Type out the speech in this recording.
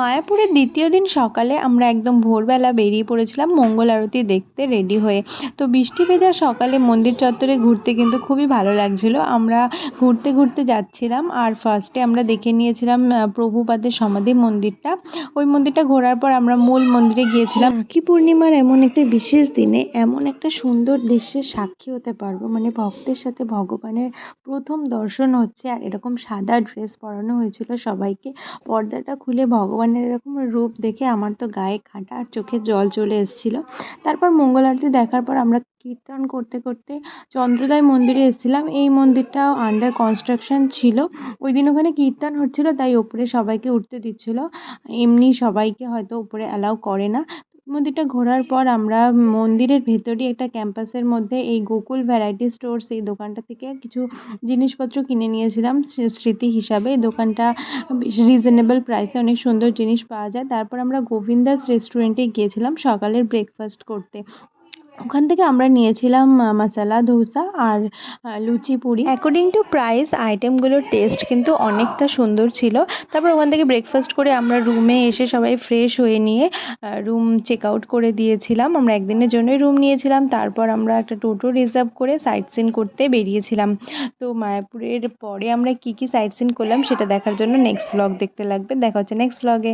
মায়াপুরের দ্বিতীয় দিন সকালে আমরা একদম ভোরবেলা বেরিয়ে পড়েছিলাম মঙ্গল আরতি দেখতে রেডি হয়ে। তো বৃষ্টি ভেজা সকালে মন্দির চত্বরে ঘুরতে কিন্তু খুবই ভালো লাগছিল। আমরা ঘুরতে ঘুরতে যাচ্ছিলাম আর ফার্স্টে আমরা দেখে নিয়েছিলাম প্রভুপাদের সমাধি মন্দিরটা। ওই মন্দিরটা ঘোরার পর আমরা মূল মন্দিরে গিয়েছিলাম। রাখি পূর্ণিমার এমন একটা বিশেষ দিনে এমন একটা সুন্দর দৃশ্যের সাক্ষী হতে পারবো, মানে ভক্তের সাথে ভগবানের প্রথম দর্শন হচ্ছে। আর এরকম সাদা ড্রেস পরানো হয়েছিল সবাইকে। পর্দাটা খুলে ভগবানের এরকম রূপ দেখে আমার তো গায়ে কাঁটা আর চোখে জল চলে এসেছিলো। তারপর মঙ্গল আরতি দেখার পর আমরা কীর্তন করতে করতে চন্দ্রোদয় মন্দিরে এসেছিলাম। এই মন্দিরটা আন্ডার কনস্ট্রাকশন ছিল। ওই দিন ওখানে কীর্তন হচ্ছিল, তাই ওপরে সবাইকে উঠতে দিচ্ছিল। এমনি সবাইকে হয়তো উপরে অ্যালাউ করে না। মন্দিরটা ঘোরার পর আমরা মন্দিরের ভেতরই একটা ক্যাম্পাসের মধ্যে এই গোকুল ভ্যারাইটি স্টোর্স, এই দোকানটা থেকে কিছু জিনিসপত্র কিনে নিয়েছিলাম স্মৃতি হিসাবে। এই দোকানটা রিজনেবল প্রাইসে অনেক সুন্দর জিনিস পাওয়া যায়। তারপর আমরা গোবিন্দাস রেস্টুরেন্টে গিয়েছিলাম সকালের ব্রেকফাস্ট করতে। ওখান থেকে আমরা নিয়েছিলাম মশলা ধোসা আর লুচি পুরি। অ্যাকর্ডিং টু প্রাইস আইটেমগুলোর টেস্ট কিন্তু অনেকটা সুন্দর ছিল। তারপর ওখান থেকে ব্রেকফাস্ট করে আমরা রুমে এসে সবাই ফ্রেশ হয়ে নিয়ে রুম চেক আউট করে দিয়েছিলাম। আমরা একদিনের জন্যই রুম নিয়েছিলাম। তারপর আমরা একটা টোটো রিজার্ভ করে সাইট সিন করতে বেরিয়েছিলাম। তো মায়াপুরের পরে আমরা কী কী সাইট সিন করলাম সেটা দেখার জন্য নেক্সট ব্লগ দেখতে লাগবে। দেখা হচ্ছে নেক্সট ব্লগে।